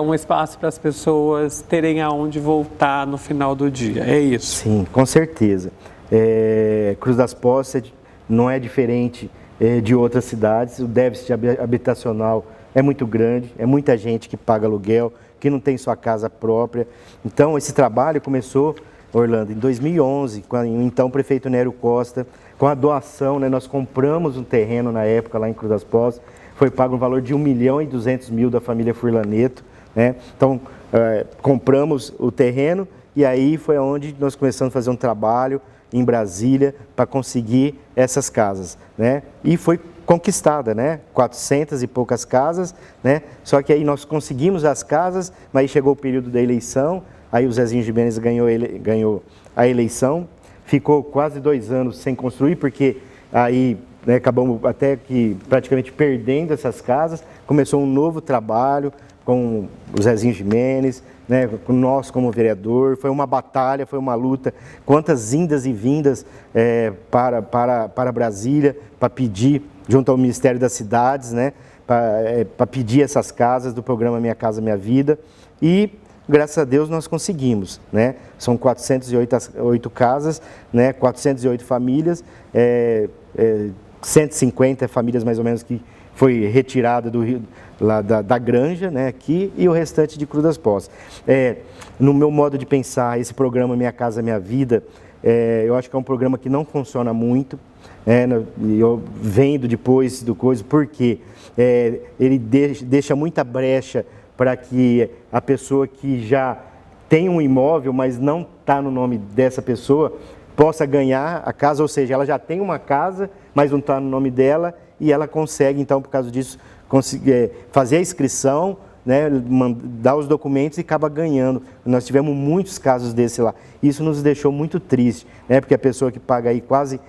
S1: um espaço para as pessoas terem aonde voltar no final do dia, é isso?
S2: Sim, com certeza. Cruz das Posses não é diferente de outras cidades, o déficit habitacional é muito grande, é muita gente que paga aluguel, que não tem sua casa própria. Então, esse trabalho começou, Orlando, em 2011, com o então prefeito Nério Costa, com a doação, né, nós compramos um terreno na época lá em Cruz das Posses, foi pago um valor de R$1.200.000 da família Furlaneto, né? Então, compramos o terreno e aí foi onde nós começamos a fazer um trabalho em Brasília para conseguir essas casas, né? E foi conquistada, né? 400 e poucas casas, né? Só que aí nós conseguimos as casas, mas aí chegou o período da eleição, aí o Zezinho Gimenez ganhou a eleição, ficou quase 2 anos sem construir, porque aí, né, acabamos até que praticamente perdendo essas casas, começou um novo trabalho com o Zezinho Gimenez, né, com nós como vereador. Foi uma batalha, foi uma luta. Quantas indas e vindas para Brasília, para pedir, junto ao Ministério das Cidades, né, para pedir essas casas do programa Minha Casa Minha Vida. E, graças a Deus, nós conseguimos, né? São 408 casas, né? 408 famílias, 150 famílias mais ou menos que foi retirada do Rio, lá da Granja, né? Aqui, e o restante de Cruz das Poças. No meu modo de pensar, esse programa Minha Casa Minha Vida, eu acho que é um programa que não funciona muito. Eu vendo depois do coisa, porque ele deixa muita brecha para que a pessoa que já tem um imóvel, mas não está no nome dessa pessoa, possa ganhar a casa, ou seja, ela já tem uma casa, mas não está no nome dela, e ela consegue, então, por causa disso, fazer a inscrição, né, dar os documentos e acaba ganhando. Nós tivemos muitos casos desse lá. Isso nos deixou muito triste, né, porque a pessoa que paga aí quase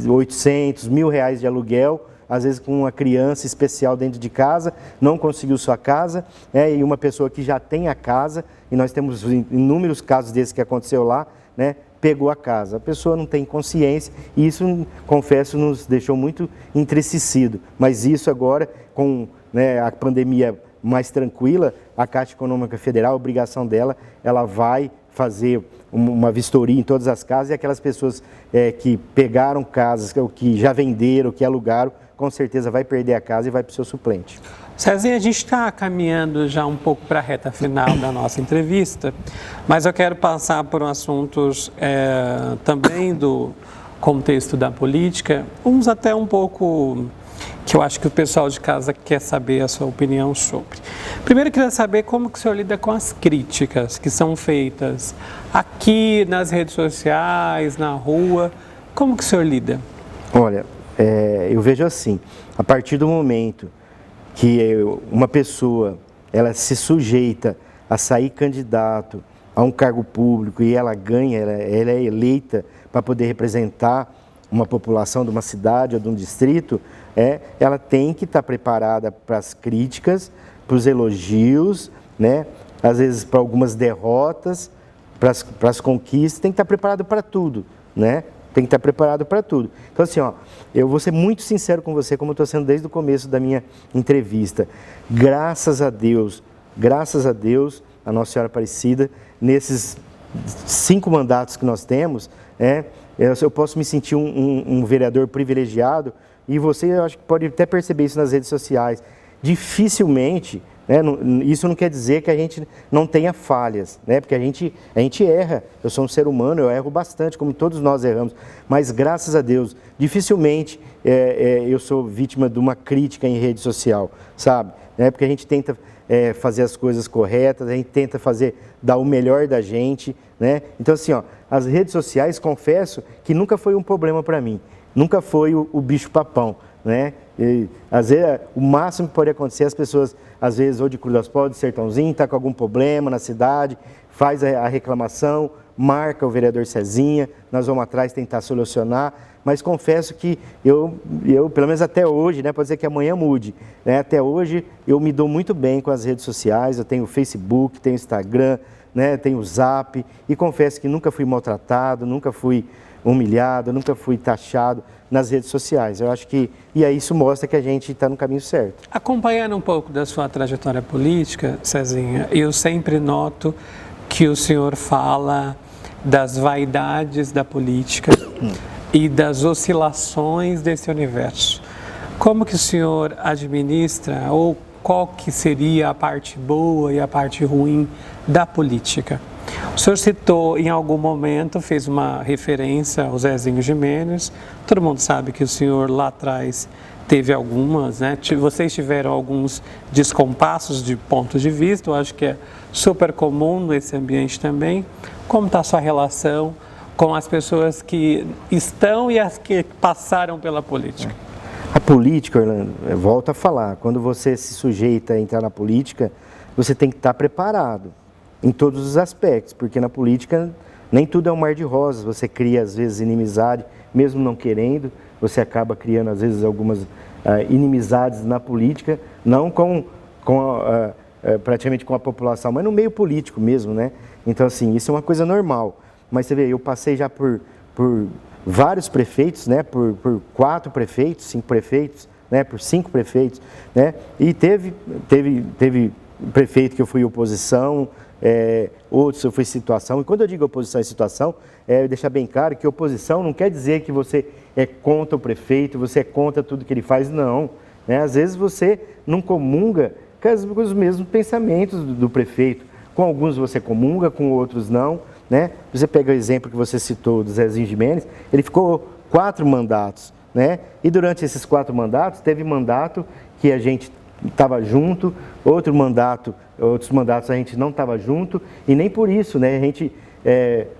S2: 800, R$1.000 de aluguel, às vezes com uma criança especial dentro de casa, não conseguiu sua casa, e uma pessoa que já tem a casa, e nós temos inúmeros casos desses que aconteceu lá, né, pegou a casa. A pessoa não tem consciência, e isso, confesso, nos deixou muito entristecido. Mas isso agora, com, né, a pandemia mais tranquila, a Caixa Econômica Federal, a obrigação dela, ela vai fazer uma vistoria em todas as casas, e aquelas pessoas que pegaram casas, ou que já venderam, que alugaram, com certeza vai perder a casa e vai para o seu suplente.
S1: Cezinha, a gente está caminhando já um pouco para a reta final da nossa entrevista, mas eu quero passar por assuntos também do contexto da política, uns até um pouco que eu acho que o pessoal de casa quer saber a sua opinião sobre. Primeiro, eu queria saber como que o senhor lida com as críticas que são feitas aqui nas redes sociais, na rua. Como que o senhor lida?
S2: Olha, eu vejo assim, a partir do momento que uma pessoa ela se sujeita a sair candidato a um cargo público e ela ganha, ela é eleita para poder representar uma população de uma cidade ou de um distrito, ela tem que estar preparada para as críticas, para os elogios, né? Às vezes para algumas derrotas, para as conquistas, tem que estar preparado para tudo, né? Tem que estar preparado para tudo. Então, assim, eu vou ser muito sincero com você, como eu estou sendo desde o começo da minha entrevista. Graças a Deus, a Nossa Senhora Aparecida, nesses 5 mandatos que nós temos, eu posso me sentir um vereador privilegiado, e você, eu acho que pode até perceber isso nas redes sociais. Dificilmente, né, isso não quer dizer que a gente não tenha falhas, né, porque a gente erra. Eu sou um ser humano, eu erro bastante, como todos nós erramos, mas graças a Deus, dificilmente eu sou vítima de uma crítica em rede social, sabe? Porque a gente tenta fazer as coisas corretas, a gente tenta dar o melhor da gente, né? Então, assim, as redes sociais, confesso que nunca foi um problema para mim, nunca foi o bicho-papão, né? E, às vezes, o máximo que pode acontecer, as pessoas, às vezes, ou de Cruz das Poças, de Sertãozinho, está com algum problema na cidade, faz a reclamação, marca o vereador Cezinha, nós vamos atrás tentar solucionar, mas confesso que eu pelo menos até hoje, né, pode ser que amanhã mude, né, até hoje eu me dou muito bem com as redes sociais, eu tenho o Facebook, tenho o Instagram, né, tenho o Zap, e confesso que nunca fui maltratado, nunca fui humilhado, nunca fui taxado nas redes sociais. Eu acho que, e aí isso mostra que a gente está no caminho certo.
S1: Acompanhando um pouco da sua trajetória política, Cezinha, eu sempre noto que o senhor fala das vaidades da política e das oscilações desse universo. Como que o senhor administra, ou qual que seria a parte boa e a parte ruim da política? O senhor citou em algum momento, fez uma referência ao Zezinho Gimenez. Todo mundo sabe que o senhor lá atrás teve algumas, né? Vocês tiveram alguns descompassos de pontos de vista, eu acho que é super comum nesse ambiente também. Como está a sua relação com as pessoas que estão e as que passaram pela política?
S2: A política, Orlando, eu volto a falar, quando você se sujeita a entrar na política, você tem que estar preparado em todos os aspectos, porque na política nem tudo é um mar de rosas, você cria às vezes inimizade, mesmo não querendo, você acaba criando às vezes algumas inimizades na política, não praticamente com a população, mas no meio político mesmo, né? Então, assim, isso é uma coisa normal. Mas você vê, eu passei já por vários prefeitos, né? Por 4 prefeitos, 5 prefeitos, né? Por 5 prefeitos, né? E teve prefeito que eu fui oposição, outros eu fui situação. E quando eu digo oposição e situação, deixar bem claro que oposição não quer dizer que você é contra o prefeito, você é contra tudo que ele faz, não. Né? Às vezes você não comunga com os mesmos pensamentos do prefeito. Com alguns você comunga, com outros não. Né? Você pega o exemplo que você citou do Zezinho Gimenez, ele ficou 4 mandatos. Né? E durante esses 4 mandatos, teve mandato que a gente estava junto, outros mandatos a gente não estava junto, e nem por isso, né? A gente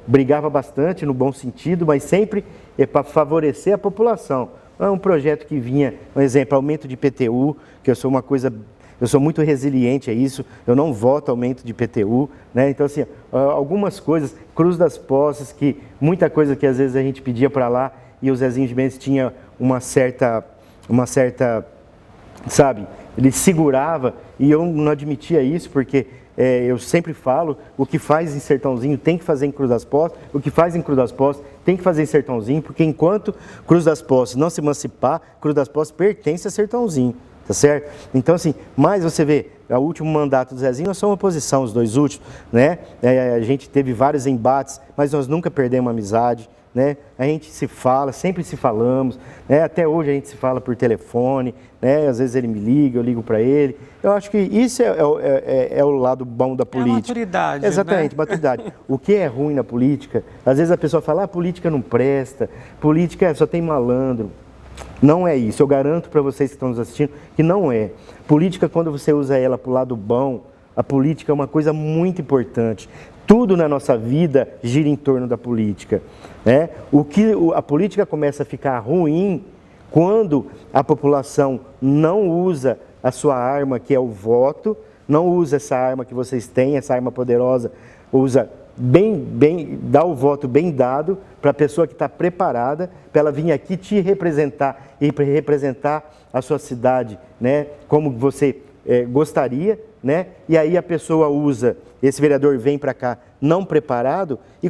S2: brigava bastante no bom sentido, mas sempre para favorecer a população. É um projeto que vinha, um exemplo, aumento de IPTU, que eu sou muito resiliente a isso, eu não voto aumento de IPTU, né? Então, assim, algumas coisas, Cruz das Posses, que muita coisa que às vezes a gente pedia para lá, e o Zezinho Gimenez tinha uma certa, sabe, ele segurava, e eu não admitia isso, porque eu sempre falo, o que faz em Sertãozinho tem que fazer em Cruz das Posses, o que faz em Cruz das Posses tem que fazer em Sertãozinho, porque enquanto Cruz das Posses não se emancipar, Cruz das Posses pertence a Sertãozinho, tá certo? Então, assim, mas você vê, o último mandato do Zezinho, nós somos oposição, os 2 últimos, né? A gente teve vários embates, mas nós nunca perdemos a amizade. Né? A gente se fala, sempre se falamos, né? Até hoje a gente se fala por telefone, né? Às vezes ele me liga, eu ligo para ele. Eu acho que isso é o lado bom da política.
S1: É a maturidade.
S2: Exatamente,
S1: né?
S2: Maturidade. O que é ruim na política, às vezes a pessoa fala, a política não presta, política só tem malandro. Não é isso, eu garanto para vocês que estão nos assistindo que não é. Política, quando você usa ela para o lado bom, a política é uma coisa muito importante. Tudo na nossa vida gira em torno da política. Né? A política começa a ficar ruim quando a população não usa a sua arma, que é o voto, não usa essa arma que vocês têm, essa arma poderosa, usa dá o voto bem dado para a pessoa que está preparada, para ela vir aqui te representar e representar a sua cidade, né? Como você gostaria, né? E aí a pessoa usa, esse vereador vem para cá não preparado e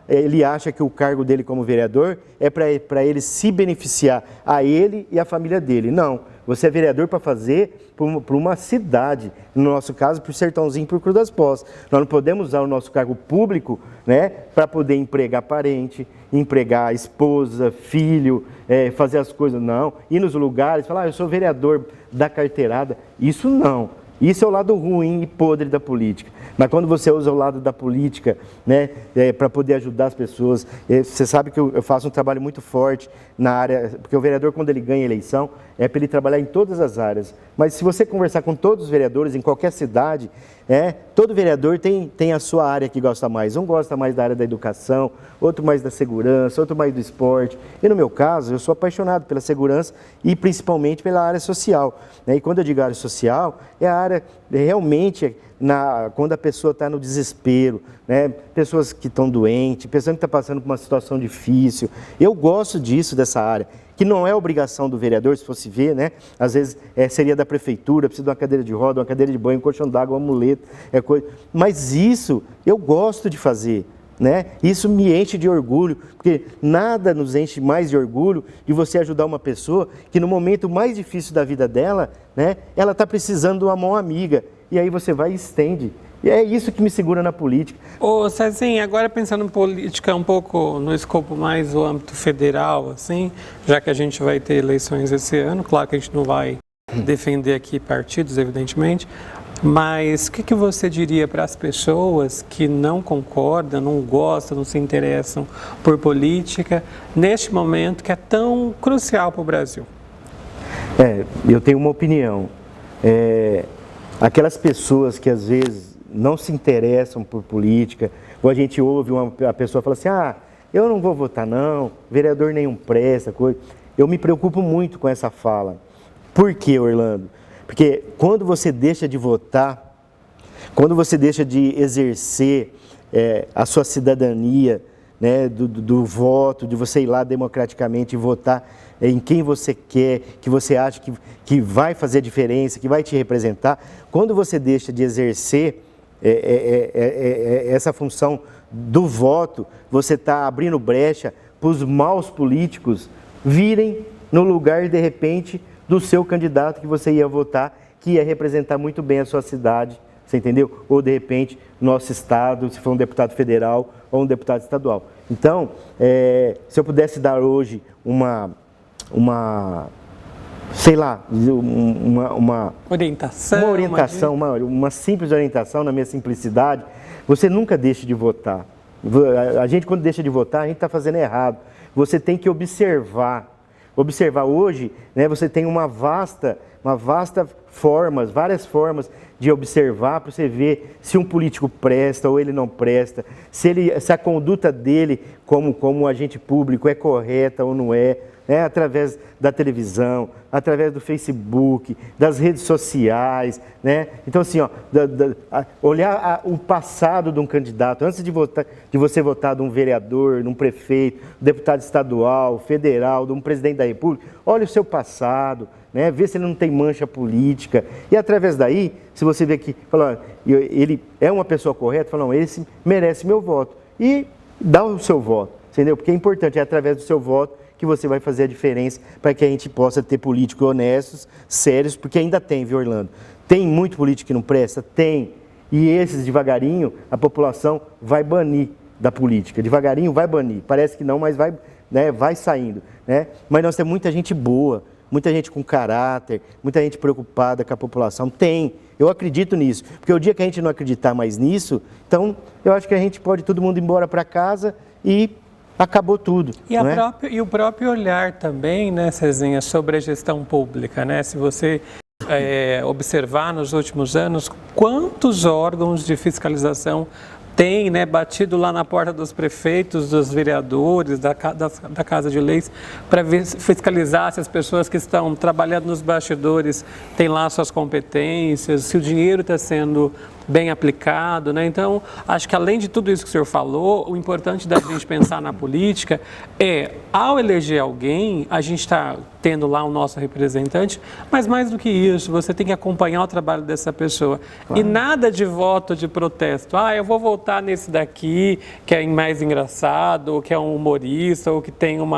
S2: ele acha que o cargo dele como vereador é para ele se beneficiar, a ele e a família dele. Não, você é vereador para fazer para uma cidade, no nosso caso, para o Sertãozinho, por Cruz das Posses. Nós não podemos usar o nosso cargo público, né, para poder empregar parente, empregar esposa, filho, fazer as coisas, não. Ir nos lugares, falar, eu sou vereador da carteirada, isso não. Isso é o lado ruim e podre da política. Mas quando você usa o lado da política, né, para poder ajudar as pessoas, você sabe que eu faço um trabalho muito forte na área, porque o vereador, quando ele ganha a eleição, é para ele trabalhar em todas as áreas. Mas se você conversar com todos os vereadores em qualquer cidade, todo vereador tem a sua área que gosta mais. Um gosta mais da área da educação, outro mais da segurança, outro mais do esporte. E no meu caso, eu sou apaixonado pela segurança e principalmente pela área social. Né? E quando eu digo área social, é a área realmente quando a pessoa está no desespero, né? Pessoas que estão doentes, pessoas que estão passando por uma situação difícil. Eu gosto dessa área, que não é obrigação do vereador, se fosse ver, né? Às vezes seria da prefeitura, precisa de uma cadeira de roda, uma cadeira de banho, um colchão d'água, uma muleta, coisa. Mas isso eu gosto de fazer. Né? Isso me enche de orgulho, porque nada nos enche mais de orgulho de você ajudar uma pessoa que no momento mais difícil da vida dela, né, ela está precisando de uma mão amiga, e aí você vai e estende. E é isso que me segura na política.
S1: Ô Cezinha, agora pensando em política um pouco no escopo mais do âmbito federal, assim, já que a gente vai ter eleições esse ano, claro que a gente não vai defender aqui partidos, evidentemente, mas o que você diria para as pessoas que não concordam, não gostam, não se interessam por política, neste momento que é tão crucial para o Brasil?
S2: Eu tenho uma opinião. Aquelas pessoas que às vezes não se interessam por política, ou a gente ouve a pessoa falar assim, eu não vou votar não, vereador nenhum presta, coisa. Eu me preocupo muito com essa fala. Por quê, Orlando? Porque quando você deixa de votar, quando você deixa de exercer a sua cidadania, né, do voto, de você ir lá democraticamente e votar em quem você quer, que você acha que vai fazer a diferença, que vai te representar. Quando você deixa de exercer essa função do voto, você está abrindo brecha para os maus políticos virem no lugar, de repente, do seu candidato que você ia votar, que ia representar muito bem a sua cidade, você entendeu? Ou, de repente, nosso estado, se for um deputado federal ou um deputado estadual. Então, se eu pudesse dar hoje uma sei lá, uma orientação, uma simples orientação, na minha simplicidade, você nunca deixe de votar. A gente, quando deixa de votar, a gente está fazendo errado. Você tem que observar. Observar hoje, né, você tem várias formas de observar para você ver se um político presta ou ele não presta, se a conduta dele como agente público é correta ou não é, né, através da televisão, através do Facebook, das redes sociais, né? Então, assim, ó, olhar o passado de um candidato, antes de você votar de um vereador, de um prefeito, deputado estadual, federal, de um presidente da República, olha o seu passado, né? Vê se ele não tem mancha política. E através daí, se você vê que ele é uma pessoa correta, fala, não, ele merece meu voto. E dá o seu voto, entendeu? Porque é importante, é através do seu voto que você vai fazer a diferença para que a gente possa ter políticos honestos, sérios, porque ainda tem, viu, Orlando? Tem muito político que não presta? Tem. E esses, devagarinho, a população vai banir da política. Devagarinho vai banir. Parece que não, mas vai, né, vai saindo, né? Mas nós temos muita gente boa, muita gente com caráter, muita gente preocupada com a população. Tem. Eu acredito nisso. Porque o dia que a gente não acreditar mais nisso, então eu acho que a gente pode todo mundo ir embora para casa e acabou tudo.
S1: E o próprio olhar também, né, Cezinha, sobre a gestão pública, né? Se você observar nos últimos anos, quantos órgãos de fiscalização tem, né, batido lá na porta dos prefeitos, dos vereadores, da Casa de Leis, para fiscalizar se as pessoas que estão trabalhando nos bastidores têm lá suas competências, se o dinheiro está sendo bem aplicado, né? Então, acho que além de tudo isso que o senhor falou, o importante da gente pensar na política é, ao eleger alguém, a gente está tendo lá o nosso representante, mas mais do que isso, você tem que acompanhar o trabalho dessa pessoa. Claro. E nada de voto de protesto. Eu vou votar nesse daqui, que é mais engraçado, ou que é um humorista, ou que tem um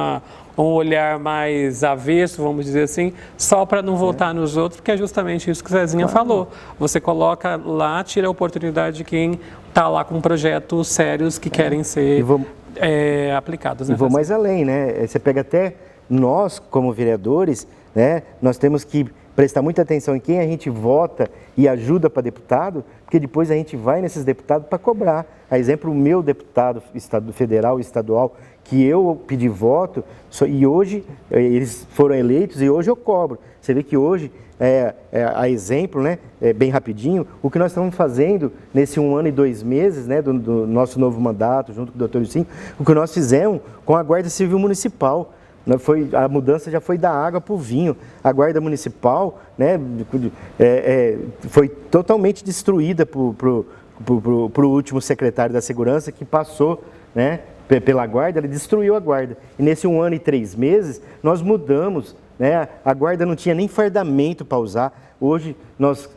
S1: olhar mais avesso, vamos dizer assim, só para não votar nos outros, porque é justamente isso que o Cezinha falou. Você coloca lá, tira a oportunidade de quem está lá com projetos sérios que querem ser aplicados.
S2: E vou mais além, né? Você pega até nós, como vereadores, né? Nós temos que prestar muita atenção em quem a gente vota e ajuda para deputado, porque depois a gente vai nesses deputados para cobrar. A exemplo, o meu deputado federal e estadual, que eu pedi voto, e hoje eles foram eleitos e hoje eu cobro. Você vê que hoje, a exemplo, né, bem rapidinho, o que nós estamos fazendo nesse 1 ano e 2 meses, né, do nosso novo mandato, junto com o Dr. Ilcinho, o que nós fizemos com a Guarda Civil Municipal. A mudança já foi da água para o vinho. A Guarda Municipal, né, foi totalmente destruída pro último secretário da Segurança, que passou, né, pela Guarda, ele destruiu a Guarda. E nesse 1 ano e 3 meses, nós mudamos, né, a Guarda não tinha nem fardamento para usar. Hoje nós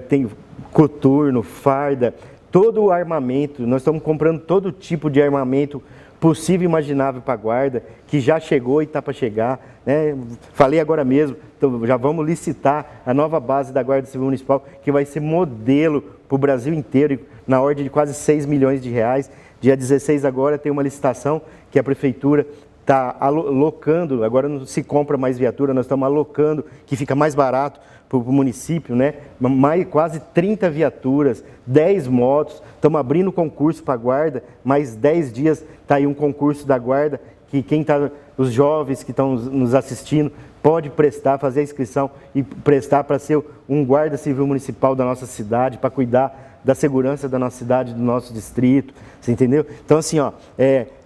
S2: tem coturno, farda, todo o armamento, nós estamos comprando todo tipo de armamento possível e imaginável para a Guarda, que já chegou e está para chegar, né? Falei agora mesmo, então já vamos licitar a nova base da Guarda Civil Municipal, que vai ser modelo para o Brasil inteiro, na ordem de quase 6 milhões de reais. Dia 16 agora tem uma licitação que a Prefeitura está alocando, agora não se compra mais viatura, nós estamos alocando, que fica mais barato para o município, né? Quase 30 viaturas, 10 motos, estamos abrindo concurso para a Guarda, mais 10 dias está aí um concurso da Guarda, que os jovens que estão nos assistindo, pode prestar, fazer a inscrição e prestar para ser um Guarda Civil Municipal da nossa cidade, para cuidar da segurança da nossa cidade, do nosso distrito, você entendeu? Então, assim,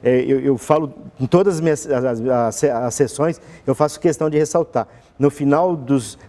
S2: eu falo em todas as minhas as sessões, eu faço questão de ressaltar. No final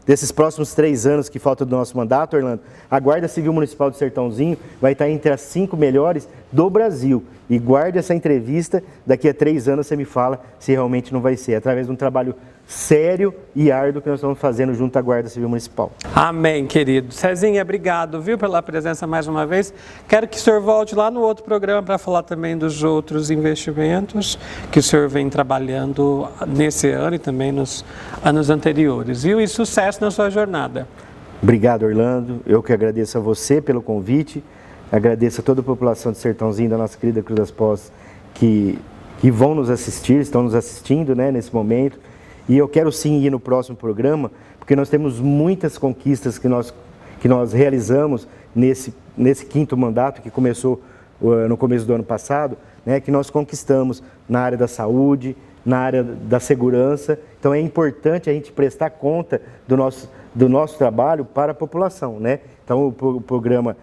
S2: desses próximos 3 anos que faltam do nosso mandato, Orlando, a Guarda Civil Municipal do Sertãozinho vai estar entre as 5 melhores do Brasil. E guarde essa entrevista, daqui a 3 anos você me fala se realmente não vai ser, através de um trabalho sério e árduo que nós estamos fazendo junto à Guarda Civil Municipal.
S1: Amém, querido. Cezinha, obrigado, viu, pela presença mais uma vez. Quero que o senhor volte lá no outro programa para falar também dos outros investimentos que o senhor vem trabalhando nesse ano e também nos anos anteriores, viu? E sucesso na sua jornada.
S2: Obrigado, Orlando. Eu que agradeço a você pelo convite, agradeço a toda a população de Sertãozinho, da nossa querida Cruz das Posses, que vão nos assistir, estão nos assistindo, né, nesse momento. E eu quero sim ir no próximo programa, porque nós temos muitas conquistas que nós realizamos nesse 5º mandato, que começou no começo do ano passado, né, que nós conquistamos na área da saúde, na área da segurança. Então é importante a gente prestar conta do nosso trabalho para a população, né? Então o programa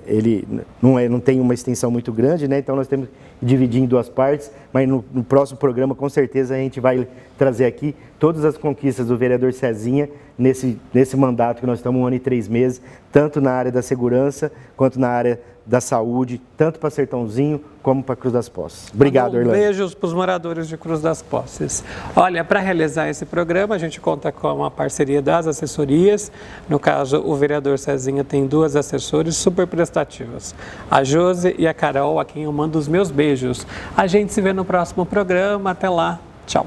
S2: ele não tem uma extensão muito grande, né? Então nós temos que dividir em 2 partes, mas no próximo programa com certeza a gente vai trazer aqui todas as conquistas do vereador Cezinha nesse mandato que nós estamos 1 ano e 3 meses, tanto na área da segurança quanto na área da saúde, tanto para Sertãozinho como para Cruz das Posses. Obrigado, Orlando.
S1: Beijos para os moradores de Cruz das Posses. Olha, para realizar esse programa, a gente conta com a parceria das assessorias. No caso, o vereador Cezinha tem 2 assessores super prestativas, a Josi e a Carol, a quem eu mando os meus beijos. A gente se vê no próximo programa. Até lá. Tchau.